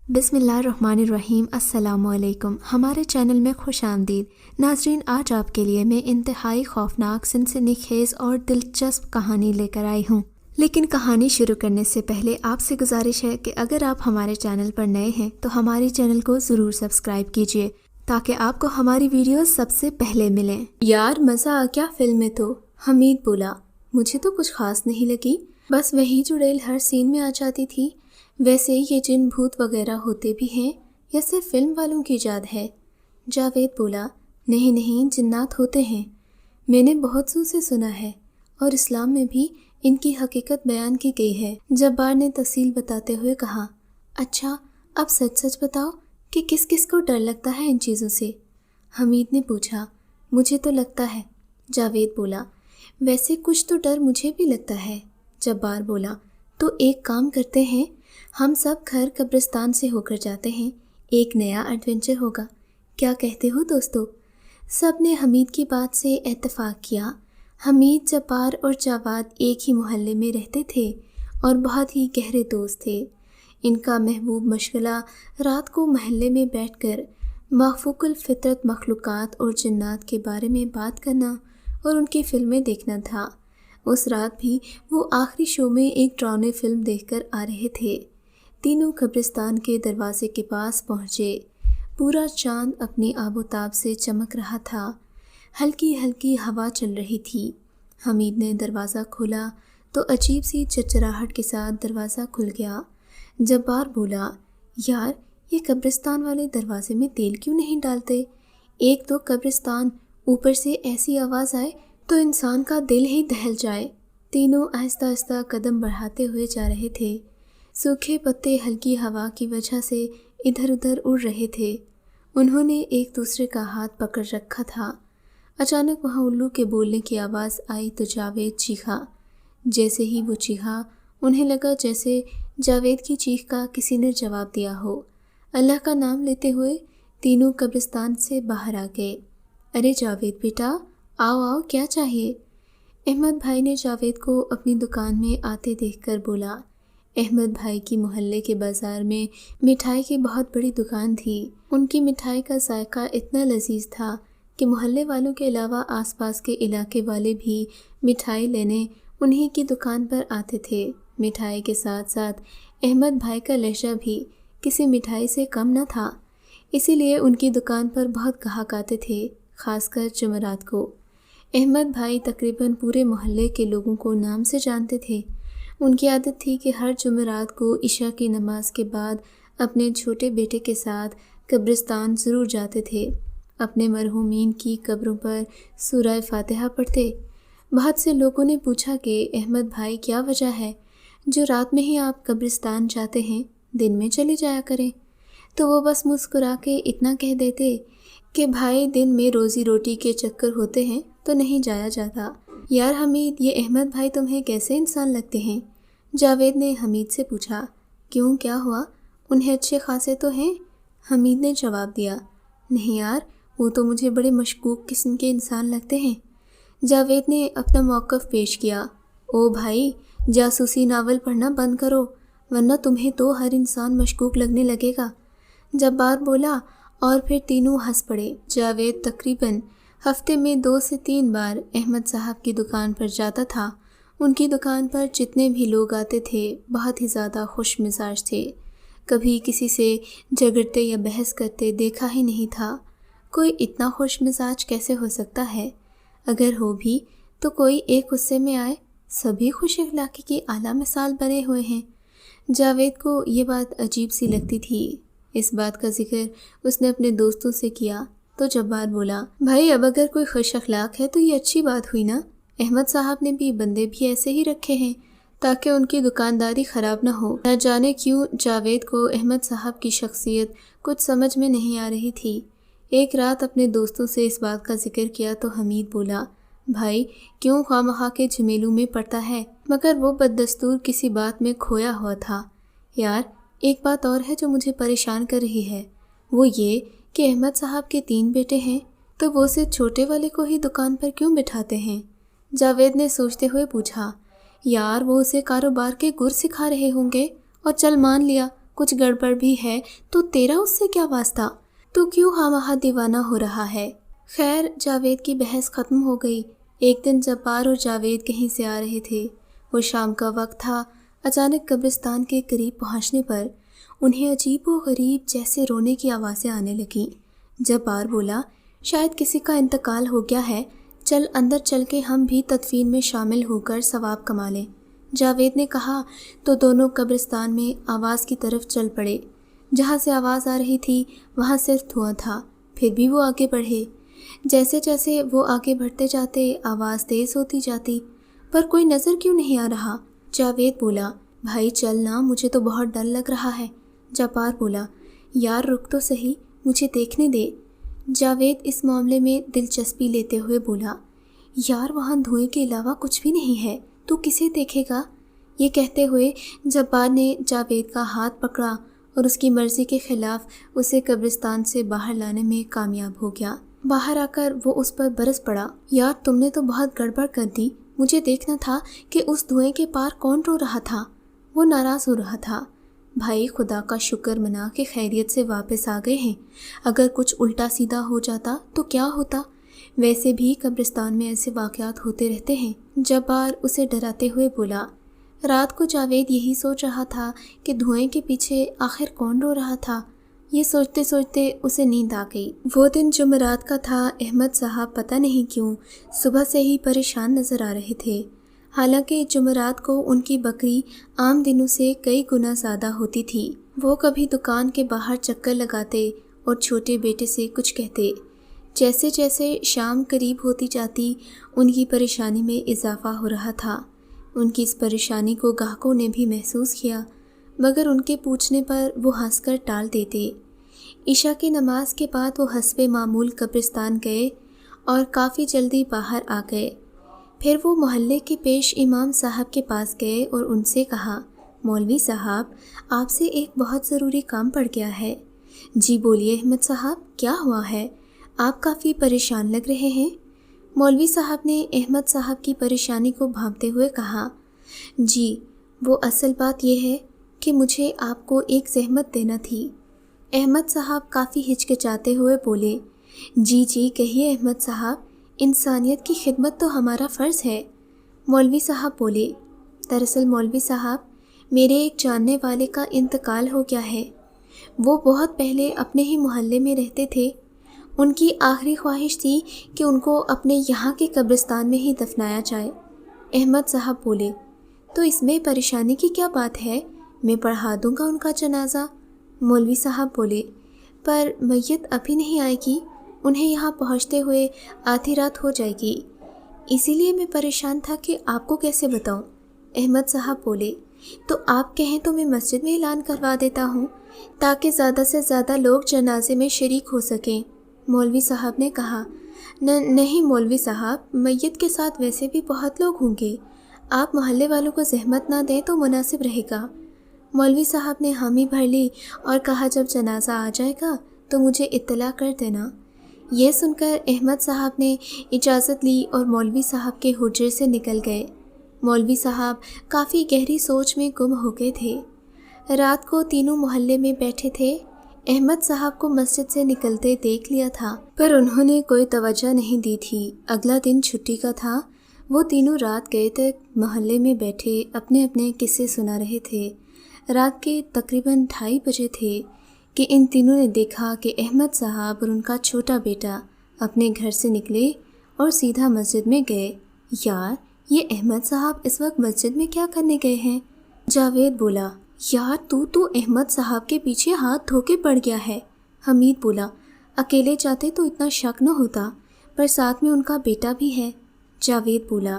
बिस्मिल्लाहिर्रहमानिर्रहीम। अस्सलामुअलैकुम। हमारे चैनल में खुश आमदीद। नाजरीन, आज आपके लिए मैं इंतहाई खौफनाक, सनसनीखेज़ और दिलचस्प कहानी लेकर आई हूँ। लेकिन कहानी शुरू करने से पहले आपसे गुजारिश है कि अगर आप हमारे चैनल पर नए हैं तो हमारे चैनल को ज़रूर सब्सक्राइब कीजिए ताकि आपको हमारी वीडियोस सबसे पहले मिलें। यार मज़ा आ गया फिल्म में तो, हमीद बोला। मुझे तो कुछ खास नहीं लगी, बस वही चुड़ैल हर सीन में आ जाती थी। वैसे ये जिन भूत वगैरह होते भी हैं या सिर्फ फिल्म वालों की इजाद है? जावेद बोला, नहीं नहीं, जिन्नात होते हैं। मैंने बहुत से सुना है और इस्लाम में भी इनकी हकीकत बयान की गई है। जब्बार ने तफसील बताते हुए कहा, अच्छा अब सच सच बताओ कि किस किस को डर लगता है इन चीज़ों से? हमीद ने पूछा। मुझे तो लगता है, जावेद बोला। वैसे कुछ तो डर मुझे भी लगता है, जब्बार बोला। तो एक काम करते हैं, हम सब घर कब्रिस्तान से होकर जाते हैं, एक नया एडवेंचर होगा। क्या कहते हो दोस्तों? सब ने हमीद की बात से इत्तेफाक किया। हमीद, जब्बार और जावाद एक ही मोहल्ले में रहते थे और बहुत ही गहरे दोस्त थे। इनका महबूब मशगला रात को मोहल्ले में बैठकर माफूकुल फितरत मखलूक़ात और जिन्नात के बारे में बात करना और उनकी फ़िल्में देखना था। उस रात भी वो आखिरी शो में एक डरावनी फ़िल्म देखकर आ रहे थे। तीनों कब्रिस्तान के दरवाजे के पास पहुँचे। पूरा चाँद अपनी आबोताब से चमक रहा था। हल्की हल्की हवा चल रही थी। हमीद ने दरवाज़ा खोला तो अजीब सी चरचराहट के साथ दरवाज़ा खुल गया। जब्बार बोला, यार ये कब्रिस्तान वाले दरवाजे में तेल क्यों नहीं डालते? एक तो कब्रिस्तान, ऊपर से ऐसी आवाज़ आए तो इंसान का दिल ही दहल जाए। तीनों आहिस्ता आहिस्ता कदम बढ़ाते हुए जा रहे थे। सूखे पत्ते हल्की हवा की वजह से इधर उधर उड़ रहे थे। उन्होंने एक दूसरे का हाथ पकड़ रखा था। अचानक वहाँ उल्लू के बोलने की आवाज़ आई तो जावेद चीखा। जैसे ही वो चीखा, उन्हें लगा जैसे जावेद की चीख का किसी ने जवाब दिया हो। अल्लाह का नाम लेते हुए तीनों कब्रिस्तान से बाहर आ गए। अरे जावेद बेटा, आओ आओ, क्या चाहिए? अहमद भाई ने जावेद को अपनी दुकान में आते देखकर बोला। अहमद भाई की मोहल्ले के बाज़ार में मिठाई की बहुत बड़ी दुकान थी। उनकी मिठाई का जायका इतना लजीज था कि मोहल्ले वालों के अलावा आसपास के इलाके वाले भी मिठाई लेने उन्हीं की दुकान पर आते थे। मिठाई के साथ साथ अहमद भाई का लहजा भी किसी मिठाई से कम न था, इसीलिए उनकी दुकान पर बहुत ग्राहक आते थे, खासकर जुमेरात को। अहमद भाई तकरीबन पूरे मोहल्ले के लोगों को नाम से जानते थे। उनकी आदत थी कि हर जुमेरात को इशा की नमाज के बाद अपने छोटे बेटे के साथ कब्रिस्तान ज़रूर जाते थे। अपने मरहूमीन की कब्रों पर सूरह फातिहा पढ़ते। बहुत से लोगों ने पूछा कि अहमद भाई, क्या वजह है जो रात में ही आप कब्रिस्तान जाते हैं, दिन में चले जाया करें? तो वो बस मुस्कुरा के इतना कह देते कि भाई दिन में रोज़ी रोटी के चक्कर होते हैं तो नहीं जाया जाता। यार हमीद, ये अहमद भाई तुम्हें कैसे इंसान लगते हैं? जावेद ने हमीद से पूछा। क्यों, क्या हुआ? उन्हें अच्छे खासे तो हैं। हमीद ने जवाब दिया। नहीं यार, वो तो मुझे बड़े मशकूक किस्म के इंसान लगते हैं। जावेद ने अपना मौक़िफ़ पेश किया। ओ भाई, जासूसी नावल पढ़ना बंद करो, वरना तुम्हें तो हर इंसान मशकूक लगने लगेगा। जब्बार बोला और फिर तीनों हंस पड़े। जावेद तकरीबन हफ्ते में 2 से 3 बार अहमद साहब की दुकान पर जाता था। उनकी दुकान पर जितने भी लोग आते थे बहुत ही ज़्यादा खुश मिजाज थे। कभी किसी से झगड़ते या बहस करते देखा ही नहीं था। कोई इतना खुश मिजाज कैसे हो सकता है? अगर हो भी तो कोई एक गुस्से में आए। सभी खुश अखलाक़ी की आला मिसाल बने हुए हैं। जावेद को ये बात अजीब सी लगती थी। इस बात का जिक्र उसने अपने दोस्तों से किया तो जब्बार बोला, भाई अब अगर कोई खुश अखलाक है तो ये अच्छी बात हुई ना। अहमद साहब ने भी बंदे भी ऐसे ही रखे हैं ताकि उनकी दुकानदारी ख़राब ना हो। न जाने क्यों जावेद को अहमद साहब की शख्सियत कुछ समझ में नहीं आ रही थी। एक रात अपने दोस्तों से इस बात का जिक्र किया तो हमीद बोला, भाई क्यों खामखा के झमेलू में पड़ता है? मगर वो बददस्तूर किसी बात में खोया हुआ था। यार एक बात और है जो मुझे परेशान कर रही है, वो ये कि अहमद साहब के 3 बेटे हैं तो वो सिर्फ छोटे वाले को ही दुकान पर क्यों बिठाते हैं? जावेद ने सोचते हुए पूछा। यार वो उसे कारोबार के गुर सिखा रहे होंगे और चल मान लिया کچھ گڑبڑ بھی ہے تو تیرا اس سے کیا واسطہ؟ تو کیوں خواہاں دیوانہ ہو رہا ہے؟ خیر، جاوید کی بحث ختم ہو گئی۔ ایک دن جبار اور جاوید کہیں سے آ رہے تھے۔ وہ شام کا وقت تھا۔ اچانک قبرستان کے قریب پہنچنے پر انہیں عجیب و غریب جیسے رونے کی آوازیں آنے لگیں۔ جبار بولا، شاید کسی کا انتقال ہو گیا ہے، چل اندر چل کے ہم بھی تدفین میں شامل ہو کر ثواب کما لیں۔ جاوید نے کہا تو دونوں قبرستان میں آواز کی طرف چل پڑے۔ جہاں سے آواز آ رہی تھی وہاں صرف دھواں تھا، پھر بھی وہ آگے بڑھے۔ جیسے جیسے وہ آگے بڑھتے جاتے آواز تیز ہوتی جاتی، پر کوئی نظر کیوں نہیں آ رہا؟ جاوید بولا، بھائی چل نا، مجھے تو بہت ڈر لگ رہا ہے۔ جبار بولا، یار رک تو صحیح، مجھے دیکھنے دے۔ جاوید اس معاملے میں دلچسپی لیتے ہوئے بولا، یار وہاں دھوئیں کے علاوہ کچھ بھی نہیں ہے، تو کسے دیکھے گا؟ یہ کہتے ہوئے جبار نے جاوید کا ہاتھ پکڑا اور اس کی مرضی کے خلاف اسے قبرستان سے باہر لانے میں کامیاب ہو گیا۔ باہر آ کر وہ اس پر برس پڑا، یار تم نے تو بہت گڑبڑ کر دی، مجھے دیکھنا تھا کہ اس دھوئیں کے پار کون رو رہا تھا۔ وہ ناراض ہو رہا تھا، بھائی خدا کا شکر منا کہ خیریت سے واپس آ گئے ہیں، اگر کچھ الٹا سیدھا ہو جاتا تو کیا ہوتا؟ ویسے بھی قبرستان میں ایسے واقعات ہوتے رہتے ہیں۔ جبار اسے ڈراتے ہوئے بولا۔ رات کو جاوید یہی سوچ رہا تھا کہ دھوئیں کے پیچھے آخر کون رو رہا تھا۔ یہ سوچتے سوچتے اسے نیند آ گئی۔ وہ دن جمعرات کا تھا۔ احمد صاحب پتہ نہیں کیوں صبح سے ہی پریشان نظر آ رہے تھے، حالانکہ جمعرات کو ان کی بکری عام دنوں سے کئی گنا زیادہ ہوتی تھی۔ وہ کبھی دکان کے باہر چکر لگاتے اور چھوٹے بیٹے سے کچھ کہتے۔ جیسے جیسے شام قریب ہوتی جاتی ان کی پریشانی میں اضافہ ہو رہا تھا۔ ان کی اس پریشانی کو گاہکوں نے بھی محسوس کیا، مگر ان کے پوچھنے پر وہ ہنس کر ٹال دیتے۔ عشاء کی نماز کے بعد وہ حسب معمول قبرستان گئے اور کافی جلدی باہر آ گئے۔ پھر وہ محلے کے پیش امام صاحب کے پاس گئے اور ان سے کہا، مولوی صاحب آپ سے ایک بہت ضروری کام پڑ گیا ہے۔ جی بولیے احمد صاحب، کیا ہوا ہے؟ آپ کافی پریشان لگ رہے ہیں۔ مولوی صاحب نے احمد صاحب کی پریشانی کو بھانپتے ہوئے کہا، جی وہ اصل بات یہ ہے کہ مجھے آپ کو ایک زحمت دینا تھی۔ احمد صاحب کافی ہچکچاتے ہوئے بولے، جی جی کہیے احمد صاحب، انسانیت کی خدمت تو ہمارا فرض ہے۔ مولوی صاحب بولے، دراصل مولوی صاحب میرے ایک جاننے والے کا انتقال ہو گیا ہے۔ وہ بہت پہلے اپنے ہی محلے میں رہتے تھے۔ ان کی آخری خواہش تھی کہ ان کو اپنے یہاں کے قبرستان میں ہی دفنایا جائے۔ احمد صاحب بولے، تو اس میں پریشانی کی کیا بات ہے، میں پڑھا دوں گا ان کا جنازہ۔ مولوی صاحب بولے، پر میت ابھی نہیں آئے گی، انہیں یہاں پہنچتے ہوئے آدھی رات ہو جائے گی، اسی لیے میں پریشان تھا کہ آپ کو کیسے بتاؤں۔ احمد صاحب بولے، تو آپ کہیں تو میں مسجد میں اعلان کروا دیتا ہوں تاکہ زیادہ سے زیادہ لوگ جنازے میں شریک ہو سکیں۔ مولوی صاحب نے کہا، نہیں مولوی صاحب، میت کے ساتھ ویسے بھی بہت لوگ ہوں گے، آپ محلے والوں کو زحمت نہ دیں تو مناسب رہے گا۔ مولوی صاحب نے حامی بھر لی اور کہا، جب جنازہ آ جائے گا تو مجھے اطلاع کر دینا۔ یہ سن کر احمد صاحب نے اجازت لی اور مولوی صاحب کے حجرے سے نکل گئے۔ مولوی صاحب کافی گہری سوچ میں گم ہو گئے تھے۔ رات کو تینوں محلے میں بیٹھے تھے۔ احمد صاحب کو مسجد سے نکلتے دیکھ لیا تھا، پر انہوں نے کوئی توجہ نہیں دی تھی۔ اگلا دن چھٹی کا تھا۔ وہ تینوں رات گئے تک محلے میں بیٹھے اپنے اپنے قصے سنا رہے تھے۔ رات کے تقریباً 2:30 بجے تھے کہ ان تینوں نے دیکھا کہ احمد صاحب اور ان کا چھوٹا بیٹا اپنے گھر سے نکلے اور سیدھا مسجد میں گئے۔ یار یہ احمد صاحب اس وقت مسجد میں کیا کرنے گئے ہیں؟ جاوید بولا، یار تو احمد صاحب کے پیچھے ہاتھ دھو کے پڑ گیا ہے۔ حمید بولا، اکیلے جاتے تو اتنا شک نہ ہوتا، پر ساتھ میں ان کا بیٹا بھی ہے۔ جاوید بولا،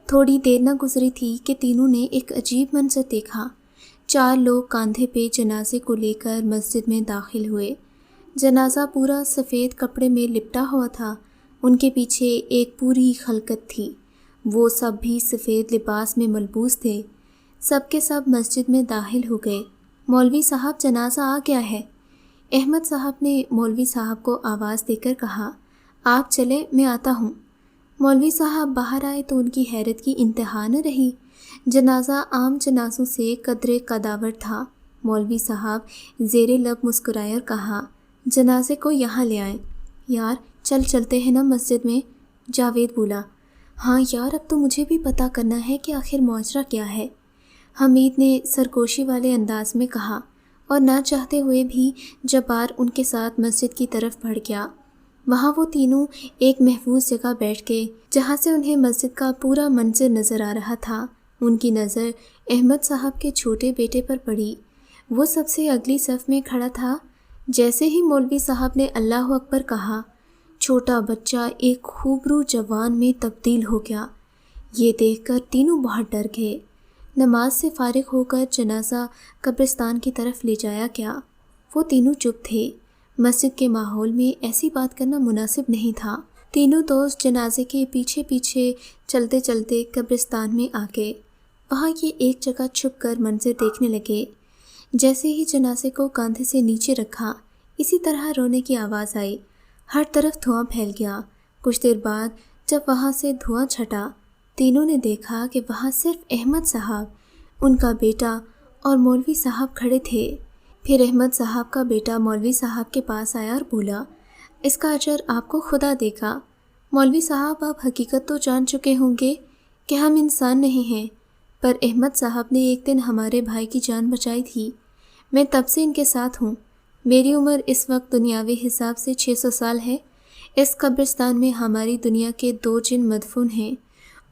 تھوڑی دیر نہ گزری تھی کہ تینوں نے ایک عجیب منظر دیکھا۔ 4 لوگ کاندھے پہ جنازے کو لے کر مسجد میں داخل ہوئے۔ جنازہ پورا سفید کپڑے میں لپٹا ہوا تھا۔ ان کے پیچھے ایک پوری خلقت تھی، وہ سب بھی سفید لباس میں ملبوس تھے۔ سب کے سب مسجد میں داخل ہو گئے۔ مولوی صاحب جنازہ آ گیا ہے۔ احمد صاحب نے مولوی صاحب کو آواز دے کر کہا، آپ چلیں میں آتا ہوں۔ مولوی صاحب باہر آئے تو ان کی حیرت کی انتہا نہ رہی۔ جنازہ عام جنازوں سے قدرے قداور تھا۔ मौलवी साहब ज़ेरे लब मुस्कुराए और कहा, जनाजे को यहाँ ले आएं। यार चलते हैं ना मस्जिद में, जावेद बोला। हाँ यार, अब तो मुझे भी पता करना है कि आखिर माजरा क्या है, हमीद ने सरगोशी वाले अंदाज में कहा और ना चाहते हुए भी जब्बार उनके साथ मस्जिद की तरफ बढ़ गया। वहाँ वो तीनों एक महफूज जगह बैठ गए जहाँ से उन्हें मस्जिद का पूरा मंजर नज़र आ रहा था। उनकी नज़र अहमद साहब के छोटे बेटे पर पड़ी। वो सबसे अगली सफ़ में खड़ा था। जैसे ही मौलवी साहब ने अल्लाह अकबर कहा, छोटा बच्चा एक खूबरू जवान में तब्दील हो गया। ये देखकर तीनों बहुत डर गए। नमाज से फारिग होकर जनाजा कब्रिस्तान की तरफ ले जाया गया। वो तीनों चुप थे। मस्जिद के माहौल में ऐसी बात करना मुनासिब नहीं था। तीनों दोस्त जनाजे के पीछे पीछे चलते चलते कब्रिस्तान में आ गए। वहाँ ये एक जगह छुप कर मंजर देखने लगे। जैसे ही जनाजे को कंधे से नीचे रखा, इसी तरह रोने की आवाज़ आई। हर तरफ धुआं फैल गया। कुछ देर बाद जब वहाँ से धुआं छटा, तीनों ने देखा कि वहाँ सिर्फ अहमद साहब, उनका बेटा और मौलवी साहब खड़े थे। फिर अहमद साहब का बेटा मौलवी साहब के पास आया और बोला, इसका अजर आपको खुदा देगा। मौलवी साहब, आप हकीकत तो जान चुके होंगे कि हम इंसान नहीं हैं, पर अहमद साहब ने एक दिन हमारे भाई की जान बचाई थी। मैं तब से इनके साथ हूँ। मेरी उम्र इस वक्त दुनियावी हिसाब से 600 साल है। इस कब्रिस्तान में हमारी दुनिया के 2 जिन मदफून हैं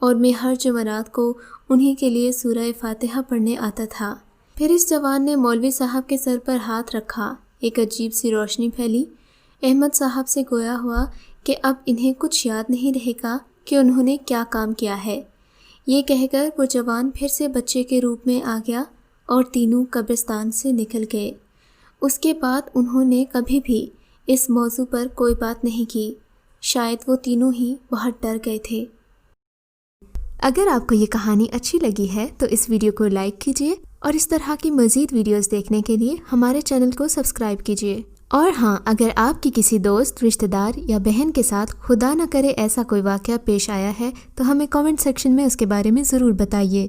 और मैं हर जुमरात को उन्हीं के लिए सूरह फातिहा पढ़ने आता था। फिर इस जवान ने मौलवी साहब के सर पर हाथ रखा। एक अजीब सी रोशनी फैली। अहमद साहब से गोया हुआ कि अब इन्हें कुछ याद नहीं रहेगा कि उन्होंने क्या काम किया है। ये कहकर वो जवान फिर से बच्चे के रूप में आ गया और तीनों कब्रिस्तान से निकल गए। उसके बाद उन्होंने कभी भी इस मौजू पर कोई बात नहीं की। शायद वो तीनों ही बहुत डर गए थे। अगर आपको ये कहानी अच्छी लगी है तो इस वीडियो को लाइक कीजिए और इस तरह की मज़ीद वीडियोस देखने के लिए हमारे चैनल को सब्सक्राइब कीजिए। और हाँ, अगर आपकी किसी दोस्त, रिश्तेदार या बहन के साथ खुदा न करे ऐसा कोई वाक़या पेश आया है तो हमें कमेंट सेक्शन में उसके बारे में ज़रूर बताइए।